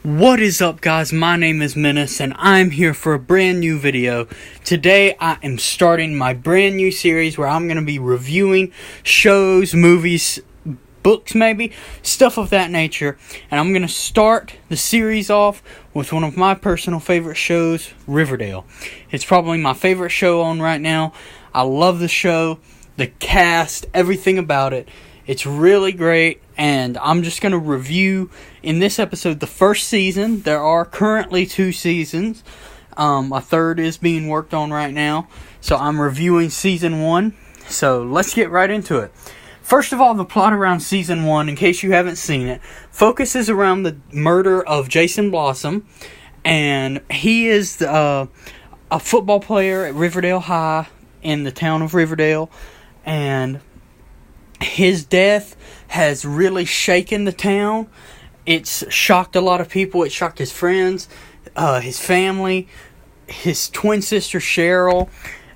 What is up, guys? My name is Menace and I'm here for a brand new video. Today I am starting my brand new series where I'm going to be reviewing shows, movies, books maybe, stuff of that nature. And I'm going to start the series off with one of my personal favorite shows, Riverdale. It's probably my favorite show on right now. I love the show, the cast, everything about it. It's really great, and I'm just going to review, in this episode, the first season. There are currently 2 seasons. A third is being worked on right now, so I'm reviewing Season 1. So, let's get right into it. First of all, the plot around Season 1, in case you haven't seen it, focuses around the murder of Jason Blossom, and he is a football player at Riverdale High in the town of Riverdale, and his death has really shaken the town. It's shocked a lot of people. It shocked his friends, his family, his twin sister Cheryl.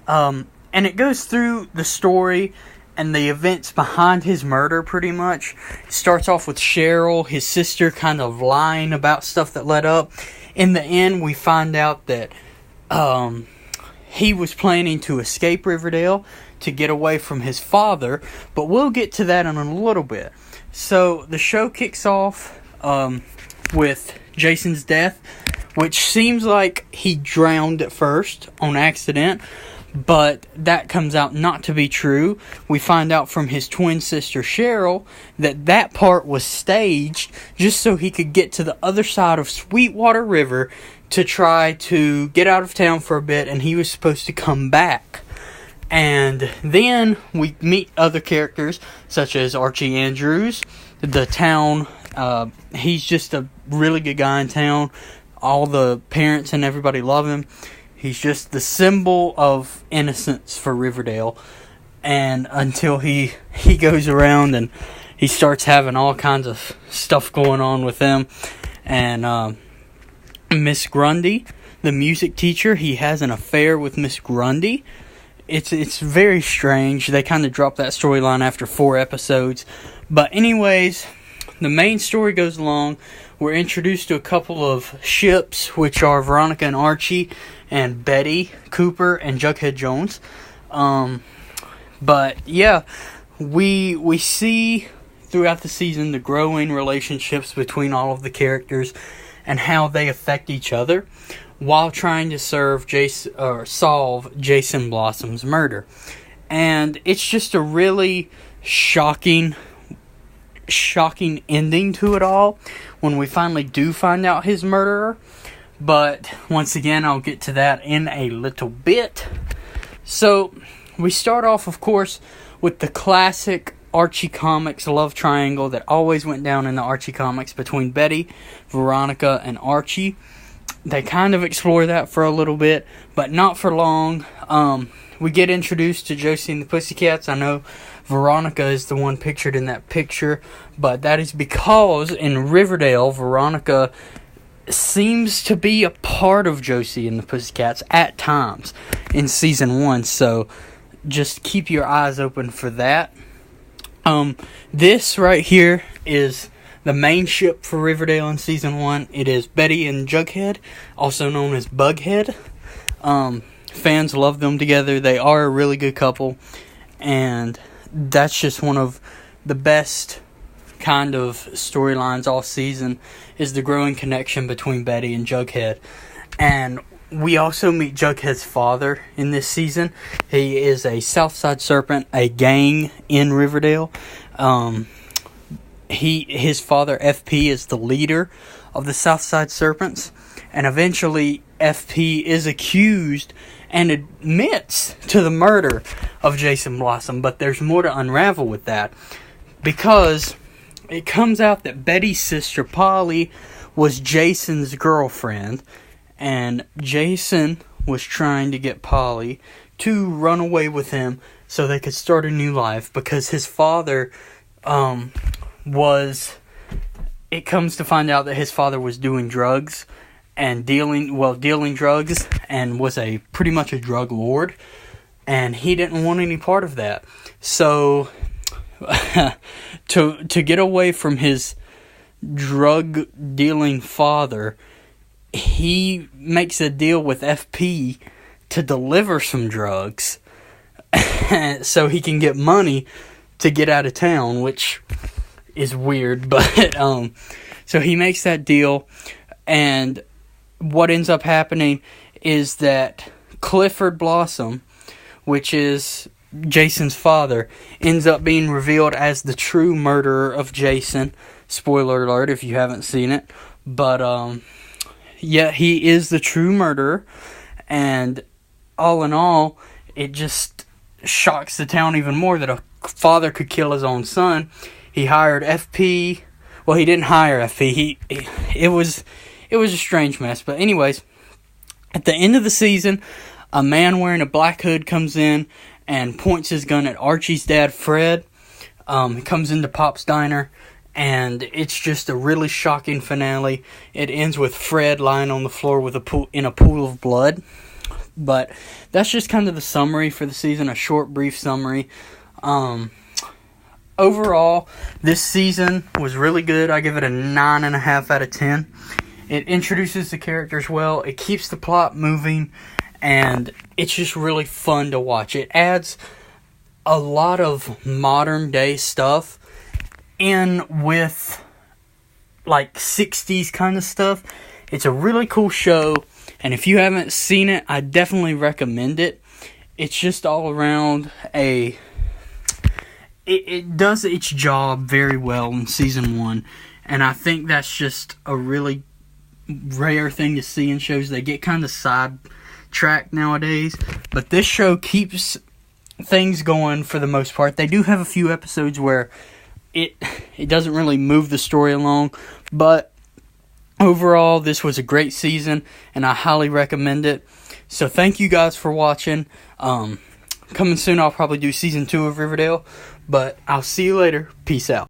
And it goes through the story and the events behind his murder pretty much. It starts off with Cheryl, his sister, kind of lying about stuff that led up. In the end, we find out that he was planning to escape Riverdale to get away from his father, but we'll get to that in a little bit. So the show kicks off with Jason's death, which seems like he drowned at first on accident, but that comes out not to be true. We find out from his twin sister Cheryl that part was staged just so he could get to the other side of Sweetwater River to try to get out of town for a bit, and he was supposed to come back. And then we meet other characters, such as Archie Andrews, the town. He's just a really good guy in town. All the parents and everybody love him. He's just the symbol of innocence for Riverdale. And until he goes around and he starts having all kinds of stuff going on with them. And Miss Grundy, the music teacher, he has an affair with Miss Grundy. It's very strange. They kind of dropped that storyline after 4 episodes. But anyways, the main story goes along. We're introduced to a couple of ships, which are Veronica and Archie, and Betty, Cooper, and Jughead Jones. But yeah, we see throughout the season the growing relationships between all of the characters and how they affect each other while trying to solve Jason Blossom's murder. And it's just a really shocking ending to it all when we finally do find out his murderer. But once again, I'll get to that in a little bit. So we start off, of course, with the classic Archie Comics love triangle that always went down in the Archie Comics between Betty, Veronica, and Archie. They kind of explore that for a little bit, but not for long. We get introduced to Josie and the Pussycats. I know Veronica is the one pictured in that picture, but that is because in Riverdale, Veronica seems to be a part of Josie and the Pussycats at times in Season 1, so just keep your eyes open for that. This right here is the main ship for Riverdale in Season 1. It is Betty and Jughead, also known as Bughead. Fans love them together. They are a really good couple. And that's just one of the best kind of storylines all season, is the growing connection between Betty and Jughead. And we also meet Jughead's father in this season. He is a Southside Serpent, a gang in Riverdale. His father, FP, is the leader of the Southside Serpents, and eventually FP is accused and admits to the murder of Jason Blossom, but there's more to unravel with that, because it comes out that Betty's sister, Polly, was Jason's girlfriend, and Jason was trying to get Polly to run away with him so they could start a new life, because his father it comes to find out that his father was doing drugs and dealing drugs, and was pretty much a drug lord, and he didn't want any part of that. So to get away from his drug dealing father, he makes a deal with FP to deliver some drugs so he can get money to get out of town, which is weird, but so he makes that deal, and what ends up happening is that Clifford Blossom, which is Jason's father, ends up being revealed as the true murderer of Jason. Spoiler alert if you haven't seen it, but yeah, he is the true murderer, and all in all, it just shocks the town even more that a father could kill his own son. He hired FP. Well, he didn't hire FP. It was a strange mess. But anyways, at the end of the season, a man wearing a black hood comes in and points his gun at Archie's dad, Fred. He comes into Pop's diner, and it's just a really shocking finale. It ends with Fred lying on the floor with in a pool of blood. But that's just kind of the summary for the season, a short, brief summary. Overall, this season was really good. I give it a 9.5 out of 10. It introduces the characters well. It keeps the plot moving. And it's just really fun to watch. It adds a lot of modern day stuff in with like 60s kind of stuff. It's a really cool show. And if you haven't seen it, I definitely recommend it. It's just all around It does its job very well in season 1. And I think that's just a really rare thing to see in shows. They get kind of sidetracked nowadays. But this show keeps things going for the most part. They do have a few episodes where it doesn't really move the story along. But overall, this was a great season, and I highly recommend it. So thank you guys for watching. Coming soon, I'll probably do season 2 of Riverdale, but I'll see you later. Peace out.